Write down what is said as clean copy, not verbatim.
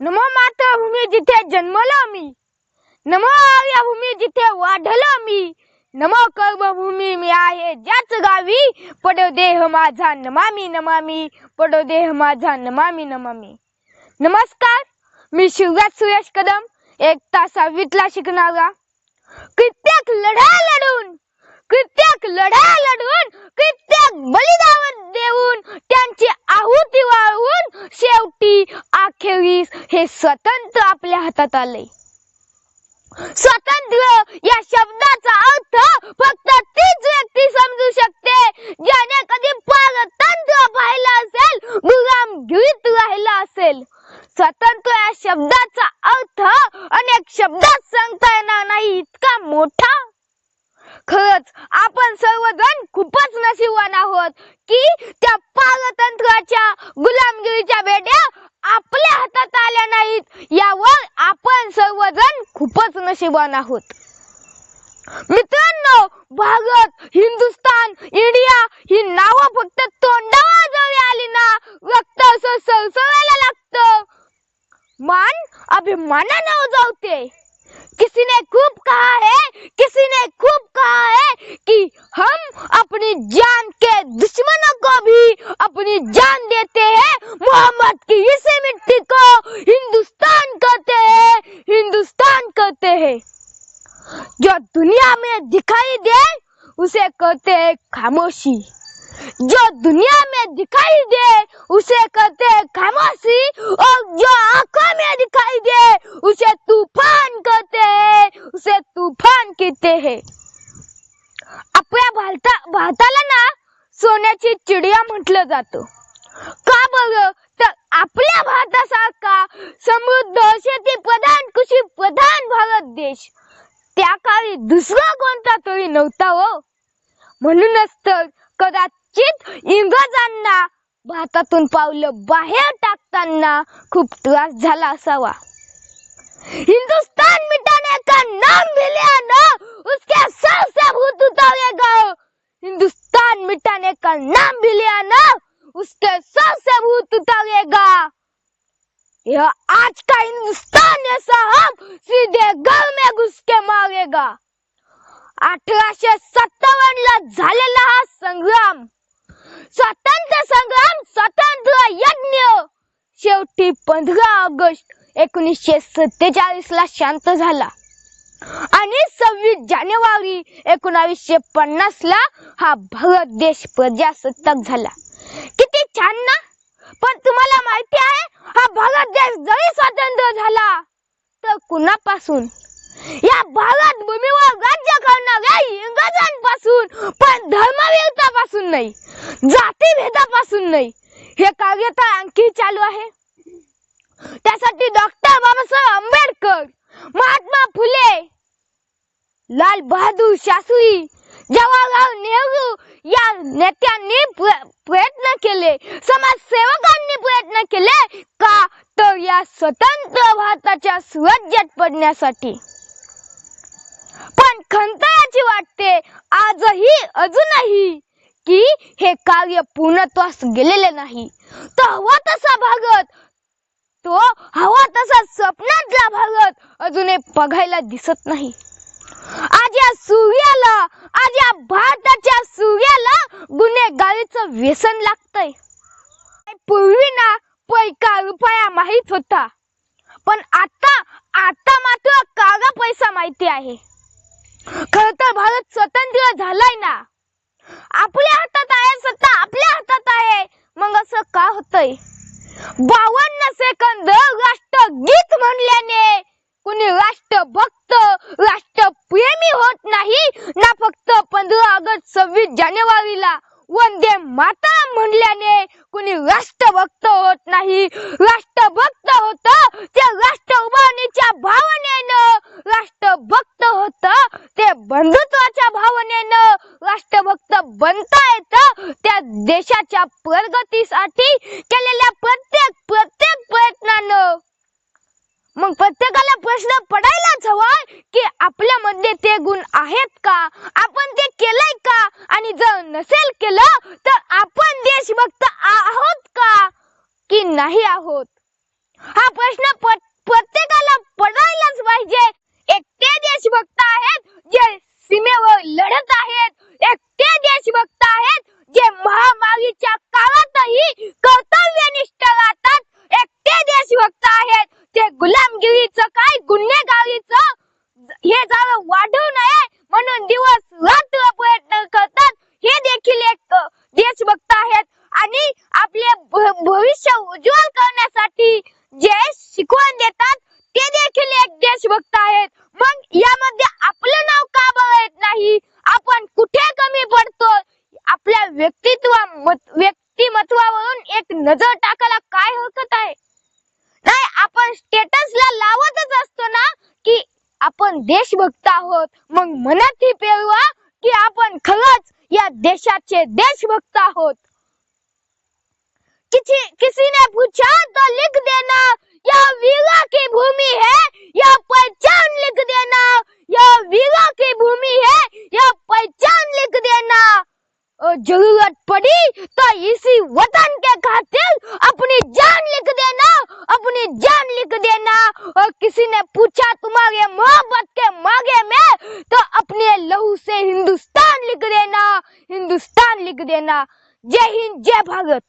नमो मातृभूमी जिथे जन्मलो मी, नमो आर्यभूमी जिथे वाढलो मी, नमो कर्मभूमी मी आहे ज्याच गावी, पडो देह माझा नमामि नमामि, पडो देह माझा नमामि नमामि. नमस्कार, मी शिवराज सुरेश कदम, 6वीतला शिकणारा. कित्येक लढा लढून, कित्येक बलिदान देऊन, त्यांची आहुती वाळवून शेवटी अखेरीस हे स्वतंत्र आपल्या हातात आले. स्वातंत्र्य या शब्दाचा अर्थ फक्त तीच व्यक्ती समजू शकते ज्याने कधी पारतंत्र्य पाहिलं असेल, गुलामगिरीत राहिला असेल. स्वातंत्र्य या शब्दाचा अर्थ अनेक शब्दात सांगता येणार नाही इतका मोठा. खरंच आपण सर्वजण खूपच नशीबवान आहोत की त्या पारतंत्र्याच्या गुलामगिरीच्या बेड्या आपल्या हातात आल्या नाहीत. यावर आपण सर्वजण खूपच नशीबवान आहोत. मित्रांनो, भारत, हिंदुस्तान, इंडिया ही नावं फक्त तोंडावर जरी आली ना, रक्त असं सरसरायला लागतं. मान अभिमानाने उजळते. किसी ने खूब कहा है, किसी ने खूब कहा है कि हम अपनी जान के दुश्मनों को भी अपनी जान देते हैं. मोहम्मद की इसी मिट्टी को हिंदुस्तान कहते हैं, हिंदुस्तान कहते हैं. जो दुनिया में दिखाई दे उसे कहते हैं खामोशी. जो दुनिया में दिखाई दे उसे कहते हैं खामोशी, और जो आंखों में दिखाई दे उसे तूफान कहते हैं, उसे तूफान कहते हैं. आपल्या भारताला ना सोन्याची चिडिया म्हटलं जातं. का बरं? तर आपल्या भारतासारखा समृद्ध, शेती प्रधान, कृषी प्रधान भारत देश त्या काळी दुसरा कोणता तरी नव्हता हो. म्हणूनच तर कदाचित इंग्रजांना भारतातून पावलं बाहेर टाकताना खूप त्रास झाला असावा. हिंदुस्तान मिटाने का नाम भी लिया ना, उसके सर से भूत उतारेगा. हिंदुस्तान मिटाने का नाम भी लिया ना, उसके सर से भूत उतारेगा. यह आज का हिंदुस्तान ऐसा हम सीधे घर में घुस के मारेगा. 1857 ला झालेला हा संग्राम, स्वातंत्र्य संग्राम, स्वातंत्र्य यज्ञ शेवटी 15 ऑगस्ट 1947 ला शांत झाला आणि 26 जानेवारी 1950 ला हा भारत देश प्रजासत्ताक झाला. किती छान ना. पण तुम्हाला माहिती आहे, हा भारत देश जरी स्वतंत्र झाला तर कुणापासून? या भारत भूमीवर राज्य करणाऱ्या इंग्रजांपासून, पण धर्मवीरतापासून नाही, जातीभेदापासून नाही. हे कार्य तर आणखी चालू आहे. त्यासाठी डॉक्टर बाबासाहेब आंबेडकर, महात्मा फुले, लाल बहादूर शास्त्री, जवाहरलाल नेहरू या नेत्यांनी प्रयत्न केले, समाजसेवकांनी प्रयत्न केले. का तर या स्वतंत्र भारताच्या स्वराज्यात पडण्यासाठी. पण खंत याची वाटते अजूनही की हे कार्य पूर्णत्वास गेलेले नाही. तो हवा तसा भारत, तो हवा तसा स्वप्नातला भारत अजूनही बघायला दिसत नाही. आज या सूर्याला, आज या भारताच्या सूर्याला गुन्हेगारीचं व्यसन लागतंय. पूर्वी ना पैका रुपया माहित होता, पण आता मात्र काळा पैसा माहिती आहे. खरं तर भारत स्वतंत्र झालाय ना, आपल्या हातात आहे, सत्ता आपल्या हातात आहे. मग असं का होतंय? 52 सेकंद राष्ट्रगीत म्हणल्याने कुणी राष्ट्रभक्त, राष्ट्रप्रेमी होत नाही ना. फक्त 15 ऑगस्ट 26 जानेवारीला वंदे मातरम म्हणल्याने कुणी राष्ट्रभक्त होत नाही. राष्ट्रभक्त होत ते राष्ट्र उभारणीच्या भावनेनं, राष्ट्रभक्त होत ते बंधुत्वाच्या भावनेनं. राष्ट्रभक्त बनता येतं त्या देशाच्या प्रगतीसाठी केलेल्या प्रत्येक प्रयत्नानं. मग प्रत्येकाला प्रश्न पडायलाच हवा की आपल्यामध्ये ते गुण आहेत का, आपण ते केलंय का, आणि जर नसेल केलं तर आपण देशभक्त आहोत का की नाही आहोत. हा प्रश्न प्रत्येकाला पडायलाच पाहिजे. एकटे देशभक्त आहेत जे सीमेवर लढत आहेत, एकटे देशभक्त आहेत जे महामारीच्या काळातही कर्तव्यनिष्ठ राहतात, एकटे देशभक्त आहेत ते गुलामगिरीचं काय गुन्हेगारीचं हे जरा वाढू नये म्हणून दिवस रात्र प्रयत्न करतात. हे देखील एक देशभक्त आहेत आणि आपले भविष्य उज्ज्वल करण्यासाठी जे शिकवण देतात ते देखील एक देशभक्त आहेत. मग यामध्ये आपलं नाव का बरं येत नाही? आपण कुठे कमी पडतो? आपल्या व्यक्तिमत्वावरून एक नजर टाकायला काय हरकत आहे? नाही, आपण स्टेटसला लावतच असतो ना की आपण देशभक्त आहोत. मग मनात ही पेरवा की आपण खरंच या देशाचे देशभक्त आहोत. किसी ने पूछा तो लिख देना, यह वीरों की भूमि है, यह पहचान लिख देना, यह वीरों की भूमि है, यह पहचान लिख देना. और जरूरत पड़ी तो इसी वतन के खातिर अपनी जान लिख देना, अपनी जान लिख देना. और किसी ने पूछा तुम्हारे मोहब्बत के मांगे में, तो अपने लहू से हिंदुस्तान लिख देना, हिंदुस्तान लिख देना. जय हिंद, जय भारत.